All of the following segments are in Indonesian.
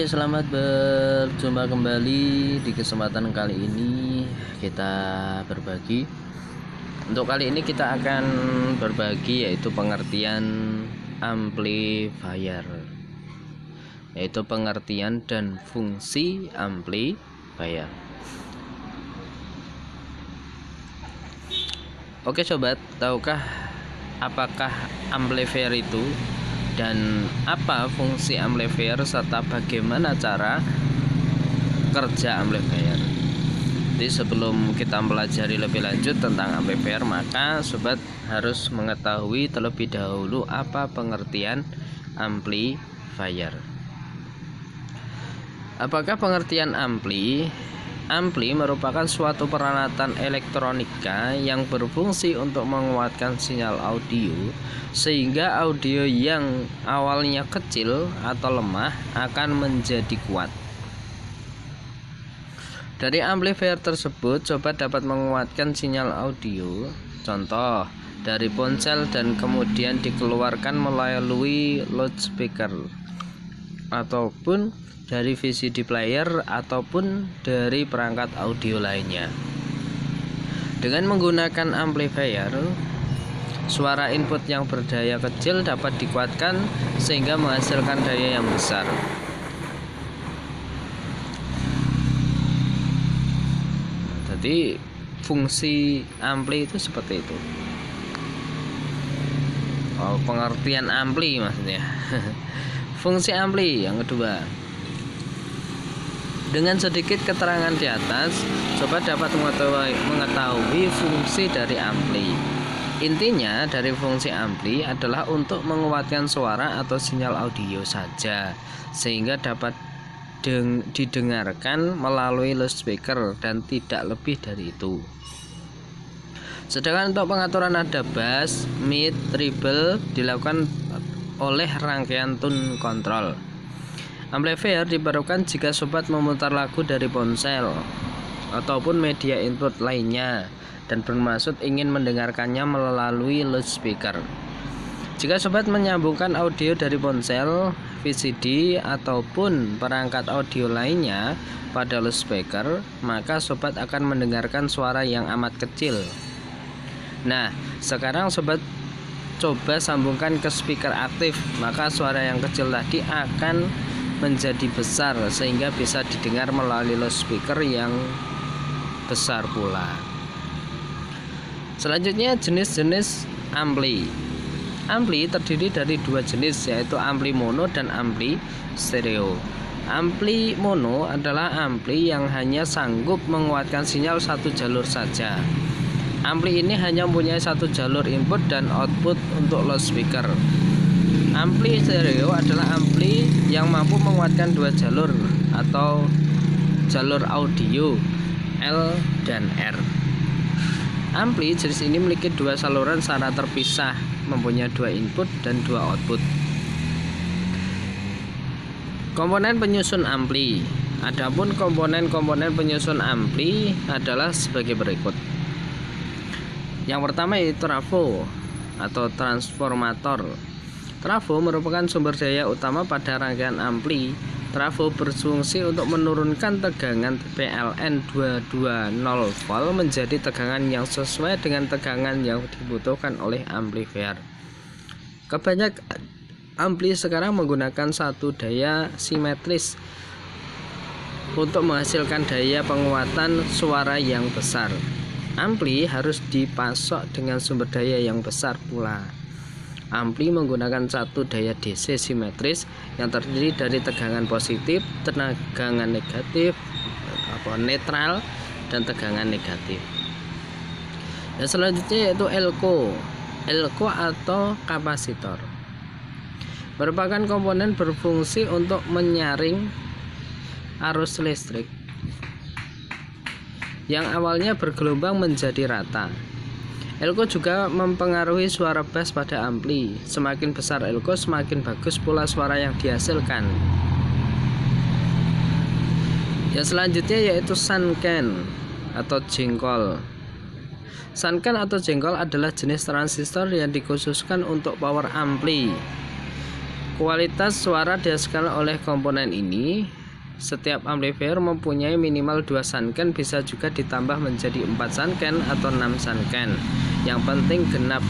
Oke, selamat berjumpa kembali. Di kesempatan kali ini kita berbagi. Untuk kali ini kita akan berbagi yaitu pengertian amplifier, yaitu pengertian dan fungsi amplifier. Oke sobat, tahukah apakah amplifier itu dan apa fungsi amplifier serta bagaimana cara kerja amplifier? Jadi sebelum kita pelajari lebih lanjut tentang amplifier, maka sobat harus mengetahui terlebih dahulu apa pengertian amplifier. Apakah pengertian ampli? Ampli merupakan suatu peralatan elektronika yang berfungsi untuk menguatkan sinyal audio sehingga audio yang awalnya kecil atau lemah akan menjadi kuat. Dari amplifier tersebut, sobat dapat menguatkan sinyal audio, contoh dari ponsel, dan kemudian dikeluarkan melalui loudspeaker ataupun dari VCD player ataupun dari perangkat audio lainnya. Dengan menggunakan amplifier, suara input yang berdaya kecil dapat dikuatkan sehingga menghasilkan daya yang besar. Jadi fungsi ampli itu seperti itu. Pengertian ampli maksudnya. Fungsi ampli yang kedua. Dengan sedikit keterangan di atas, sobat dapat mengetahui fungsi dari ampli. Intinya dari fungsi ampli adalah untuk menguatkan suara atau sinyal audio saja, sehingga dapat didengarkan melalui loudspeaker dan tidak lebih dari itu. Sedangkan untuk pengaturan nada bass, mid, treble dilakukan oleh rangkaian tone control. Amplifier diperlukan jika sobat memutar lagu dari ponsel ataupun media input lainnya dan bermaksud ingin mendengarkannya melalui loudspeaker. Jika sobat menyambungkan audio dari ponsel, VCD ataupun perangkat audio lainnya pada loudspeaker, maka sobat akan mendengarkan suara yang amat kecil. Nah, sekarang sobat coba sambungkan ke speaker aktif, maka suara yang kecil tadi akan menjadi besar sehingga bisa didengar melalui loudspeaker yang besar pula. Selanjutnya jenis-jenis ampli. Ampli terdiri dari dua jenis, yaitu ampli mono dan ampli stereo. Ampli mono adalah ampli yang hanya sanggup menguatkan sinyal satu jalur saja. Ampli ini hanya mempunyai satu jalur input dan output untuk loudspeaker. Ampli stereo adalah ampli yang mampu menguatkan dua jalur atau jalur audio L dan R. Ampli jenis ini memiliki dua saluran secara terpisah, mempunyai dua input dan dua output. Komponen penyusun ampli. Adapun komponen-komponen penyusun ampli adalah sebagai berikut. Yang pertama yaitu trafo atau transformator. Trafo merupakan sumber daya utama pada rangkaian ampli. Trafo berfungsi untuk menurunkan tegangan PLN 220 volt menjadi tegangan yang sesuai dengan tegangan yang dibutuhkan oleh amplifier. Kebanyakan ampli sekarang menggunakan satu daya simetris untuk menghasilkan daya penguatan suara yang besar. Ampli harus dipasok dengan sumber daya yang besar pula. Ampli menggunakan satu daya DC simetris yang terdiri dari tegangan positif, tegangan negatif, netral, dan tegangan negatif. Dan selanjutnya yaitu elko atau kapasitor. Merupakan komponen berfungsi untuk menyaring arus listrik yang awalnya bergelombang menjadi rata. Elko juga mempengaruhi suara bass pada ampli. Semakin besar elko, semakin bagus pula suara yang dihasilkan. Yang selanjutnya yaitu sunken atau jengkol. Sunken atau jengkol adalah jenis transistor yang dikhususkan untuk power ampli. Kualitas suara dihasilkan oleh komponen ini. Setiap amplifier mempunyai minimal 2 sunken, bisa juga ditambah menjadi 4 sunken atau 6 sunken. Yang penting genap.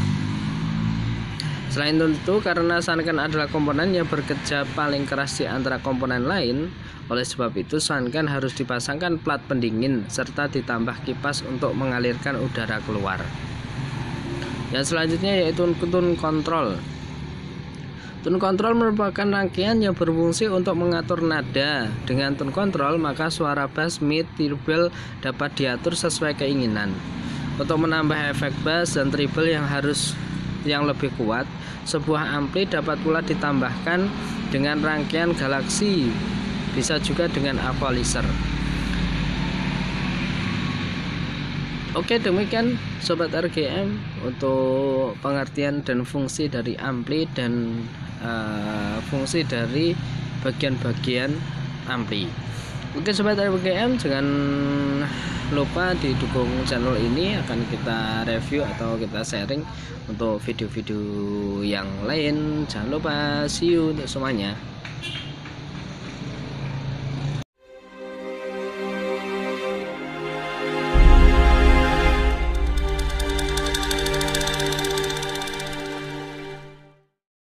Selain itu, karena sunken adalah komponen yang bekerja paling keras di antara komponen lain, oleh sebab itu sunken harus dipasangkan plat pendingin serta ditambah kipas untuk mengalirkan udara keluar. Yang selanjutnya yaitu tune control. Tune control merupakan rangkaian yang berfungsi untuk mengatur nada. Dengan tune control, maka suara bass, mid, treble dapat diatur sesuai keinginan. Untuk menambah efek bass dan treble yang lebih kuat, sebuah ampli dapat pula ditambahkan dengan rangkaian galaksi, bisa juga dengan equalizer. Oke, demikian Sobat RGM untuk pengertian dan fungsi dari ampli dan fungsi dari bagian-bagian ampli. Oke Sobat RGM, jangan lupa didukung channel ini, akan kita review atau kita sharing untuk video-video yang lain. Jangan lupa, see you untuk semuanya.